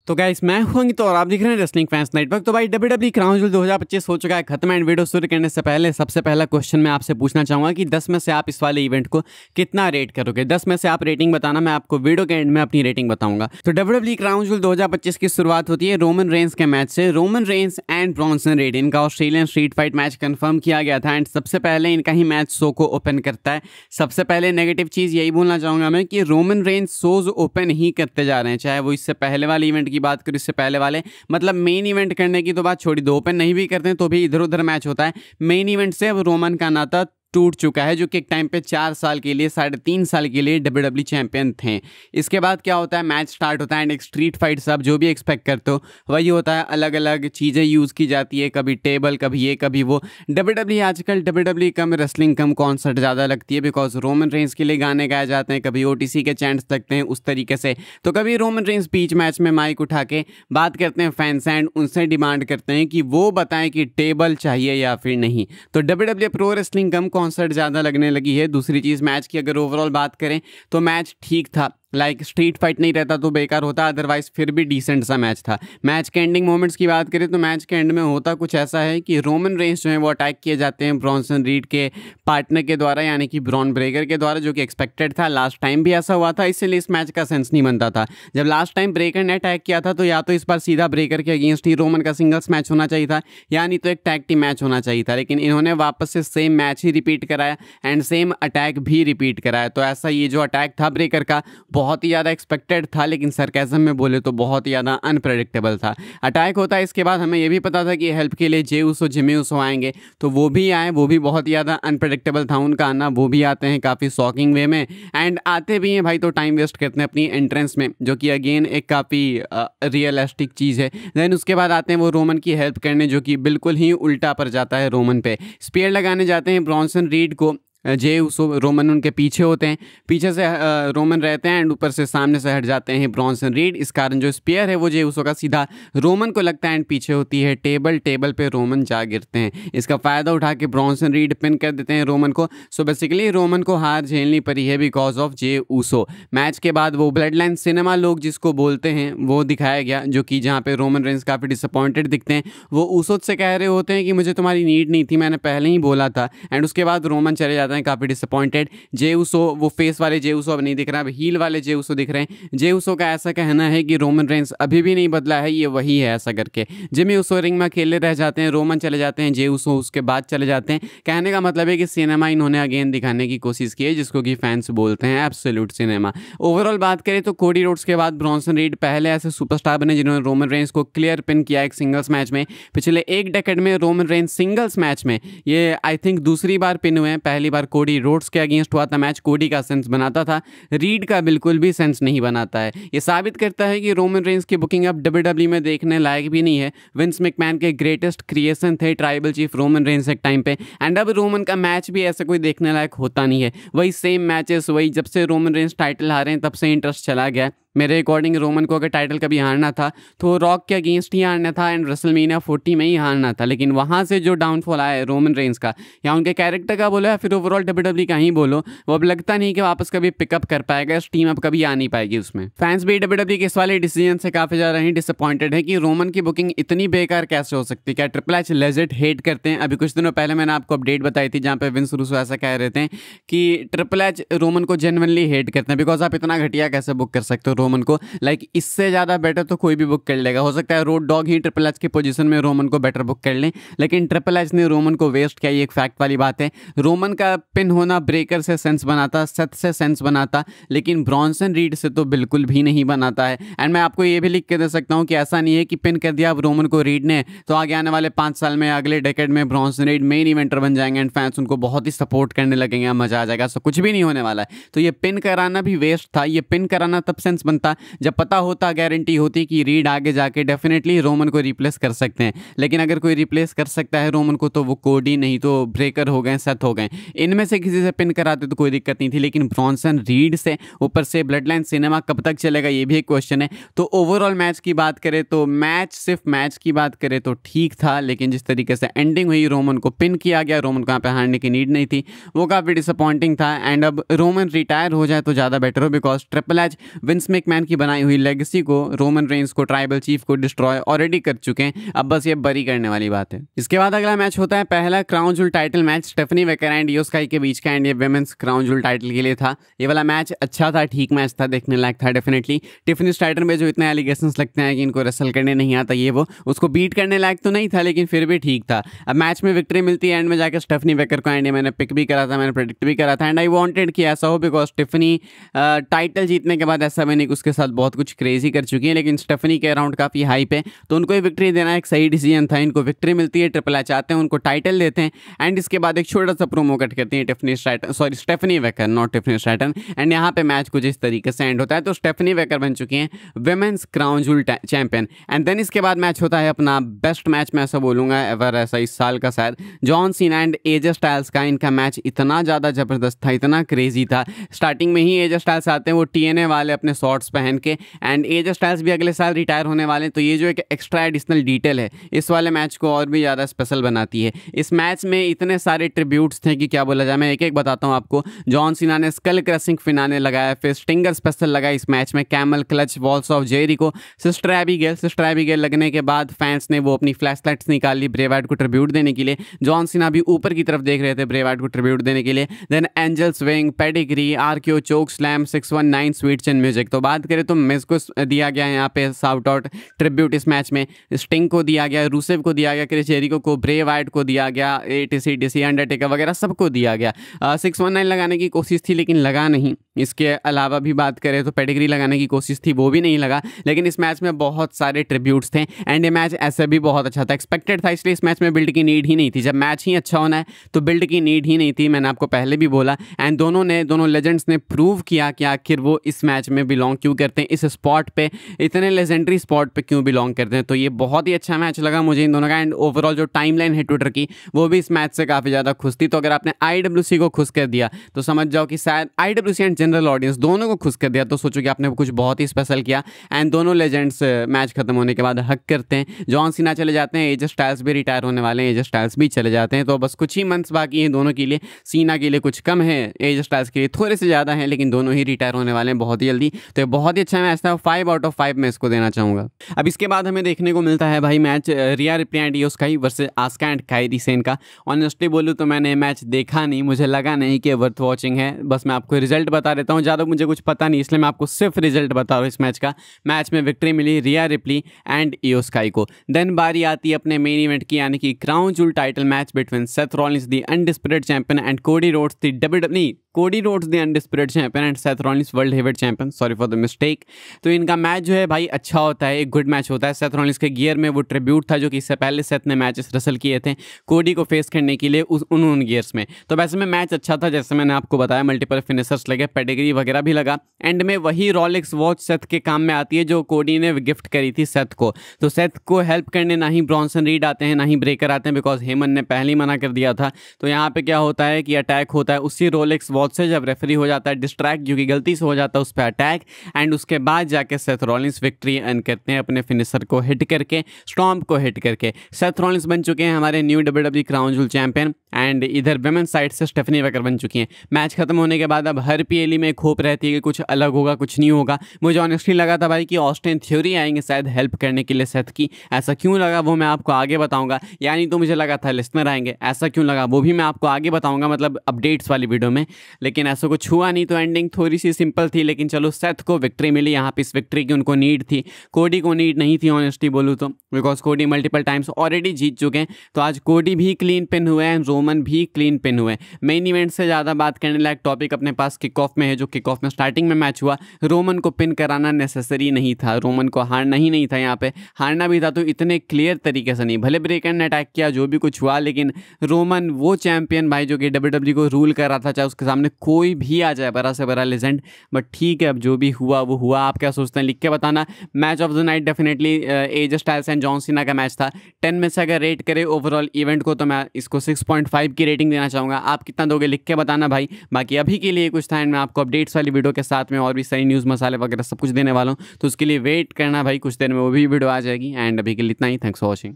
तो गाइस मैं हूं अंकित और आप देख रहे हैं रेसलिंग फैंस नेटवर्क। तो भाई WWE क्राउन ज्वेल 2025 हो चुका है खत्म। एंड वीडियो शुरू करने से पहले सबसे पहला क्वेश्चन मैं आपसे पूछना चाहूंगा कि 10 में से आप इस वाले इवेंट को कितना रेट करोगे। 10 में से आप रेटिंग बताना, मैं आपको वीडियो के एंड में अपनी रेटिंग बताऊंगा। तो WWE क्राउन ज्वेल 2025 की शुरुआत होती है रोमन रेंस के मैच से। Roman Reigns and Bronson Reed, इनका Australian street fight match confirm किया गया था एंड सबसे पहले इनका ही मैच शो को ओपन करता है। सबसे पहले नेगेटिव चीज़ यही बोलना चाहूंगा मैं कि रोमन रेंस शोज ओपन ही करते जा रहे हैं, चाहे वो इससे पहले वाले इवेंट की बात करूँ, इससे पहले वाले मतलब मेन इवेंट करने की तो बात छोड़ी दो, ओपन नहीं भी करते हैं तो भी इधर उधर मैच होता है। मेन इवेंट से अब रोमन का नाता टूट चुका है, जो कि एक टाइम पे 4 साल के लिए 3.5 साल के लिए WWE चैंपियन थे। इसके बाद क्या होता है, मैच स्टार्ट होता है एंड एक स्ट्रीट फाइट सब जो भी एक्सपेक्ट करते हो वही होता है। अलग अलग चीज़ें यूज़ की जाती है, कभी टेबल, कभी ये कभी वो। WWE आजकल WWE कम रेसलिंग कम कॉन्सर्ट ज़्यादा लगती है, बिकॉज रोमन रेंस के लिए गाने गाए जाते हैं, कभी OTC के चैंट्स लगते हैं उस तरीके से। तो कभी रोमन रेंस बीच मैच में माइक उठा के बात करते हैं फैंस एंड उनसे डिमांड करते हैं कि वो बताएं कि टेबल चाहिए या फिर नहीं। तो WWE प्रो रेसलिंग कम कॉन्सर्ट ज़्यादा लगने लगी है। दूसरी चीज़, मैच की अगर ओवरऑल बात करें तो मैच ठीक था, लाइक स्ट्रीट फाइट नहीं रहता तो बेकार होता, अदरवाइज फिर भी डिसेंट सा मैच था। मैच के एंडिंग मोमेंट्स की बात करें तो मैच के एंड में होता कुछ ऐसा है कि रोमन रेंस जो है वो अटैक किए जाते हैं ब्रॉन्सन रीड के पार्टनर के द्वारा, यानी कि ब्रॉन ब्रेकर के द्वारा, जो कि एक्सपेक्टेड था। लास्ट टाइम भी ऐसा हुआ था, इसलिए इस मैच का सेंस नहीं बनता था। जब लास्ट टाइम ब्रेकर ने अटैक किया था तो या तो इस बार सीधा ब्रेकर के अगेंस्ट ही रोमन का सिंगल्स मैच होना चाहिए था, यानी तो एक टैग टीम मैच होना चाहिए था। लेकिन इन्होंने वापस से सेम मैच ही रिपीट कराया एंड सेम अटैक भी रिपीट कराया। तो ऐसा ये जो अटैक था ब्रेकर का बहुत ही ज़्यादा एक्सपेक्टेड था, लेकिन सरकाज़म में बोले तो बहुत ही ज़्यादा अनप्रेडिक्टेबल था। अटैक होता है, इसके बाद हमें यह भी पता था कि हेल्प के लिए जे उसो जिमी उसो आएंगे, तो वो भी आए, वो भी बहुत ही ज़्यादा अनप्रेडिक्टेबल था उनका आना। वो भी आते हैं काफ़ी शॉकिंग वे में एंड आते भी हैं भाई तो टाइम वेस्ट करते हैं अपनी एंट्रेंस में, जो कि अगेन एक काफ़ी रियलिस्टिक चीज़ है। देन उसके बाद आते हैं वो रोमन की हेल्प करने, जो कि बिल्कुल ही उल्टा पड़ जाता है रोमन पे। स्पीयर लगाने जाते हैं ब्रॉन्सन रीड को, जे उसो रोमन उनके पीछे होते हैं, पीछे से रोमन रहते हैं एंड ऊपर से सामने से हट जाते हैं ब्रॉन्सन रीड। इस कारण जो स्पीयर है वो जे उसो का सीधा रोमन को लगता है एंड पीछे होती है टेबल पे रोमन जा गिरते हैं। इसका फ़ायदा उठा के ब्रॉन्सन रीड पिन कर देते हैं रोमन को। सो बेसिकली रोमन को हार झेलनी पड़ी है because of J Uso. Match के बाद वो ब्लड लाइन सिनेमा लोग जिसको बोलते हैं वो दिखाया गया, जो कि जहाँ पे रोमन रेंस काफ़ी डिसअपॉइंटेड दिखते हैं। वो उसो से कह रहे होते हैं कि मुझे तुम्हारी नीड नहीं थी, मैंने पहले ही बोला था। एंड उसके बाद रोमन चले जाते हैं काफ़ी डिसअपॉइंटेड। जे उसो, वो फेस वाले जे उसो अब नहीं दिख रहा, अब हील वाले जे उसो दिख रहे हैं। जे उसो का ऐसा कहना है कि रोमन रेंस अभी भी नहीं बदला है, ये वही है ऐसा करके। जिमी उसो रिंग में अकेले रह जाते हैं, रोमन चले जाते हैं, जे उसो उसके बाद चले जाते हैं। कहने का मतलब है कि सिनेमा इन्होंने अगेन दिखाने की कोशिश की है, जिसको कि फैंस बोलते हैं एब्सोल्यूट सिनेमा। ओवरऑल बात करें तो कोडी रोड्स के बाद ब्रॉन्सन रीड पहले ऐसे सुपरस्टार बने जिन्होंने रोमन रेंस को क्लियर पिन किया एक सिंगल्स मैच में। पिछले एक डेकेड में रोमन रेंस सिंगल्स मैच में ये आई थिंक दूसरी बार पिन हुए हैं। पहली बार कोडी रोड्स के अगेंस्ट हुआ था मैच, कोडी का सेंस बनाता था, रीड का बिल्कुल भी सेंस नहीं बनाता है। ये साबित करता है कि रोमन रेंस की बुकिंग अब WWE में देखने लायक भी नहीं है। विंस मैकमैन के ग्रेटेस्ट क्रिएशन थे ट्राइबल चीफ रोमन रेंस एक टाइम पे, एंड अब रोमन का मैच भी ऐसा कोई देखने लायक होता नहीं है। वही सेम मैचेस, वही जब से रोमन रेंस टाइटल हारे हैं तब से इंटरेस्ट चला गया। मेरे अकॉर्डिंग रोमन को अगर टाइटल कभी हारना था तो रॉक के अगेंस्ट ही हारना था एंड रेसलमेनिया 40 में ही हारना था। लेकिन वहाँ से जो डाउनफॉल आया है रोमन रेंस का, या उनके कैरेक्टर का बोलो या फिर ओवरऑल WWE का ही बोलो, वो अब लगता नहीं कि वापस कभी पिकअप कर पाएगा, इस टीम अब कभी आ नहीं पाएगी उसमें। फैंस भी WWE के इस वाले डिसीजन से काफ़ी ज़्यादा ही डिसअपॉइंटेड है कि रोमन की बुकिंग इतनी बेकार कैसे हो सकती है। क्या ट्रिपल एच लेजिट हेट करते हैं? अभी कुछ दिनों पहले मैंने आपको अपडेट बताई थी जहाँ पे विंस रूसो ऐसा कह रहे थे कि ट्रिपल एच रोमन को जेन्युइनली हेट करते हैं, बिकॉज आप इतना घटिया कैसे बुक कर सकते हो रोमन को। लाइक इससे ज़्यादा बेटर तो कोई भी बुक कर लेगा। हो सकता है रोड डॉग ही ट्रिपल एच की पोजीशन में रोमन को बेटर बुक कर लें, लेकिन ट्रिपल एच ने रोमन को वेस्ट किया, ये एक फैक्ट वाली बात है। रोमन का पिन होना ब्रेकर से सेंस बनाता, सत से सेंस बनाता, लेकिन ब्रॉन्सन रीड से तो बिल्कुल भी नहीं बनाता है। एंड मैं आपको ये भी लिख के दे सकता हूँ कि ऐसा नहीं है कि पिन कर दिया अब रोमन को रीड ने तो आगे आने वाले 5 साल में, अगले डेकेड में ब्रॉन्सन रीड मेन इवेंटर बन जाएंगे एंड फैंस उनको बहुत ही सपोर्ट करने लगेंगे, मजा आ जाएगा। सो कुछ भी नहीं होने वाला है। तो ये पिन कराना भी वेस्ट था। ये पिन कराना तब सेंस बनता जब पता होता, गारंटी होती कि रीड आगे जाके डेफिनेटली रोमन को रिप्लेस कर सकते हैं। लेकिन अगर कोई रिप्लेस कर सकता है रोमन को तो वो कोडी, नहीं तो ब्रेकर हो गए, सेथ हो गए। इनमें से किसी से पिन कराते तो कोई दिक्कत नहीं थी, लेकिन ब्रॉन्सन रीड से ऊपर से ब्लड लाइन सिनेमा कब तक चलेगा ये भी एक क्वेश्चन है। तो ओवरऑल मैच की बात करें तो मैच, सिर्फ मैच की बात करें तो ठीक था, लेकिन जिस तरीके से एंडिंग हुई, रोमन को पिन किया गया, रोमन को यहाँ पे हारने की नीड नहीं थी, वो काफ़ी डिसअपॉइंटिंग था। एंड अब रोमन रिटायर हो जाए तो ज़्यादा बेटर हो, because triple H Vince McMahon की बनाई हुई लेगेसी को, रोमन रेंस को, ट्राइबल चीफ को डिस्ट्रॉय ऑलरेडी कर चुके हैं, अब बस ये बरी करने वाली बात है। इसके बाद अगला मैच होता है पहला crown jewel title match Stephanie Vaquer and Iyo Sky के बीच का, एंड ये विमेंस क्राउन जूल टाइटल के लिए था। ये वाला मैच अच्छा था, ठीक मैच था, देखने लायक था डेफिनेटली। टिफनी स्ट्राइडर में जो इतने एलिगेशंस लगते हैं कि इनको रेसल करने नहीं आता, ये वो उसको बीट करने लायक तो नहीं था, लेकिन फिर भी ठीक था। अब मैच में विक्ट्री मिलती है एंड में जाकर स्टेफनी वेकर को, एंड मैंने पिक भी करा था, मैंने प्रेडिक्ट भी करा था, एंड आई वांटेड कि ऐसा हो, बिकॉज स्टेफनी टाइटल जीतने के बाद ऐसा भी नहीं कि उसके साथ बहुत कुछ क्रेजी कर चुकी है, लेकिन स्टेफनी के अराउंड काफ़ी हाइप है, तो उनको विक्ट्री देना एक सही डिसीजन था। इनको विक्ट्री मिलती है, ट्रिपल एच आते हैं, उनको टाइटल देते हैं, एंड इसके बाद एक छोटा सा प्रोमो कट करती है Stephanie Vaquer, not Tiffany Stratton, and यहाँ पे मैच कुछ इस तरीके से एंड होता है। तो स्टेफनी वेकर बन चुकी हैं women's crown jewel champion, and then इसके बाद मैच होता है अपना बेस्ट मैच, मैं ऐसा बोलूँगा एवर, ऐसा इस साल का शायद, John Cena and AJ Styles का। इनका मैच इतना ज़्यादा ज़बरदस्त था, इतना क्रेजी था। स्टार्टिंग में ही एजे स्टाइल्स आते हैं वो TNA वाले अपने शॉर्ट्स पहन के, एंड एजे स्टाइल्स भी अगले साल रिटायर होने वाले हैं, तो ये जो एक एक्स्ट्रा एडिशनल डिटेल है इस वाले मैच को और भी ज़्यादा स्पेशल बनाती है। इस मैच में इतने सारे ट्रिब्यूट्स थे कि क्या बोला जाए, मैं एक एक बताता हूँ आपको। जॉन सीना ने स्कल क्रशिंग फिनाले लगाया, फिर स्टिंगर स्पेशल लगा इस मैच में, camel clutch, walls of Jericho, sister Abigail लगने के बाद फैंस ने वो अपनी फ्लैशलाइट्स निकाल ली ब्रे वाइट को ट्रिब्यूट देने के लिए। जॉन सीना भी ऊपर की तरफ देख रहे थे ब्रे वाइट को ट्रिब्यूट देने के लिए। Then angel swing, pedigree, RKO, choke slam, 619 sweet chin music. तो बात करें तो मिज को दिया गया यहाँ पे शाउट आउट ट्रिब्यूट इस मैच में, स्टिंग को दिया गया, रूसेव को दिया गया, क्रिस जेरिको को, ब्रे वाइट को दिया गया, ATC, DC, अंडरटेकर वगैरह सबको दिया गया। 619 लगाने की कोशिश थी लेकिन लगा नहीं। इसके अलावा भी बात करें तो पेडिग्री लगाने की कोशिश थी, वो भी नहीं लगा। लेकिन इस मैच में बहुत सारे ट्रिब्यूट्स थे एंड ये मैच ऐसे भी बहुत अच्छा था, एक्सपेक्टेड था, इसलिए इस मैच में बिल्ड की नीड ही नहीं थी। जब मैच ही अच्छा होना है तो बिल्ड की नीड ही नहीं थी, मैंने आपको पहले भी बोला। एंड दोनों लेजेंड्स ने प्रूव किया कि आखिर वो इस मैच में बिलोंग क्यों करते हैं, इस स्पॉट पे, इतने लेजेंडरी स्पॉट पे क्यों बिलोंग करते हैं। तो ये बहुत ही अच्छा मैच लगा मुझे इन दोनों का। एंड ओवरऑल जो टाइमलाइन है ट्विटर की वो भी इस मैच से काफ़ी ज़्यादा खुश थी। तो अगर आपने IWC को खुश कर दिया तो समझ जाओ कि शायद IWC एंड जनरल ऑडियंस दोनों को खुश कर दिया, तो सोचो कि आपने कुछ बहुत ही स्पेशल किया। एंड दोनों लेजेंड्स मैच खत्म होने के बाद हक करते हैं। जॉन सीना चले जाते हैं, एजे स्टाइल्स भी रिटायर होने वाले हैं, एजे स्टाइल्स भी चले जाते हैं। तो बस कुछ ही मंथ्स बाकी हैं दोनों के लिए। सीना के लिए कुछ कम है, एजे स्टाइल्स के लिए थोड़े से ज़्यादा हैं, लेकिन दोनों ही रिटायर होने वाले हैं बहुत ही जल्दी। तो ये बहुत ही अच्छा मैच था, 5 आउट ऑफ 5 मैं इसको देना चाहूँगा। अब इसके बाद हमें देखने को मिलता है भाई match Rhea Ripley and Iyo Sky versus Asuka and Kairi Sane का। ऑनेस्टली बोलूँ तो मैंने मैच देखा नहीं, मुझे लगा नहीं कि वर्थ वॉचिंग है। बस मैं आपको रिजल्ट बता देता हूँ, ज़्यादा मुझे कुछ पता नहीं, इसलिए मैं आपको सिर्फ रिजल्ट बता रहा हूँ इस मैच का। मैच में विक्ट्री मिली Rhea Ripley and Iyo Sky को। देन बारी आती है अपने मेन इवेंट की, यानी कि crown jewel title match between Seth Rollins the undisputed champion and Cody Rhodes the Cody Rhodes the undisputed champion and Seth Rollins world heavyweight champion, sorry for the mistake. तो इनका match जो है भाई अच्छा होता है, एक गुड मैच होता है। सेथ रॉलिंस के गियर में वो ट्रिब्यूट था जो कि इससे पहले सेथ ने मैचेस रसल किए थे कोडी को फेस करने के लिए उन गियर्स में। तो वैसे में मैच अच्छा था, जैसे मैंने आपको बताया, मल्टीपल फिनिशर्स लगे, पेडिग्री वगैरह भी लगा। एंड में वही रॉलेक्स वॉच सेथ के काम में आती है जो कोडी ने गिफ्ट करी थी सेथ को। तो सेथ को हेल्प करने ना ही ब्रॉन्सन रीड आते हैं ना ही ब्रेकर आते हैं, बिकॉज हेमन ने पहले ही मना कर दिया था। तो यहाँ पे क्या होता है कि अटैक होता है उसी रोलेक्स वॉच से, जब रेफरी हो जाता है डिस्ट्रैक्ट, जो कि गलती से हो जाता है उस पर अटैक, एंड उसके बाद जाके सेथ रॉलिंस विक्ट्री अर्न करते हैं अपने फिनिशर को हिट करके, स्टॉम्प को हिट करके। सेथ रॉलिंस बन चुके हैं हमारे new WWE crown jewel champion, and इधर वुमेन साइड से स्टेफनी वेकर बन चुकी हैं। मैच खत्म होने के बाद अब हर PLE में एक होप रहती है कि कुछ अलग होगा, कुछ नहीं होगा। मुझे ऑनेस्टली लगा था भाई कि ऑस्टिन थ्योरी आएंगे शायद हेल्प करने के लिए सेथ की। ऐसा क्यों लगा वो मैं आपको आगे बताऊंगा, यानी तो मुझे लगा था लिस्नर आएंगे, ऐसा क्यों लगा वो भी मैं आपको आगे बताऊंगा, मतलब अपडेट्स वाली वीडियो में। लेकिन ऐसा कुछ हुआ नहीं, तो एंडिंग थोड़ी सी सिंपल थी। लेकिन चलो सेथ को विक्ट्री मिली, यहाँ पे इस विक्ट्री की उनको नीड थी, कोडी को नीड नहीं थी ऑनेस्टली बोलूँ तो, बिकॉज कोडी मल्टीपल टाइम्स ऑलरेडी जीत चुके हैं। तो आज कोडी भी क्लीन पिन हुए हैं, रोमन भी क्लीन पिन हुए। मेन इवेंट से ज़्यादा बात करने लायक टॉपिक अपने पास किक ऑफ में है, जो किक ऑफ में स्टार्टिंग में मैच हुआ। रोमन को पिन कराना नेसेसरी नहीं था, रोमन को हारना ही नहीं था। यहाँ पे हारना भी था तो इतने क्लियर तरीके से नहीं, भले ब्रेकर ने अटैक किया जो भी कुछ हुआ, लेकिन रोमन वो चैंपियन भाई जो कि WWE को रूल कर रहा था, चाहे उसके सामने कोई भी आ जाए, बड़ा से बड़ा लेजेंड। बट ठीक है, अब जो भी हुआ वो हुआ। आप क्या सोचते हैं लिख के बताना। Match of the night definitely AJ Styles and John Cena का मैच था। 10 में से अगर रेट करें ओवरऑल इवेंट को तो मैं इसको 6.5 की रेटिंग देना चाहूँगा। आप कितना दोगे लिख के बताना भाई। बाकी अभी के लिए कुछ था, एंड मैं आपको अपडेट्स वाली वीडियो के साथ में और भी सही न्यूज़ मसाले वगैरह सब कुछ देने वाला हूँ, तो उसके लिए वेट करना भाई, कुछ देर में वो भी वीडियो आ जाएगी। एंड अभी के लिए इतना ही, थैंक्स फॉर वॉचिंग।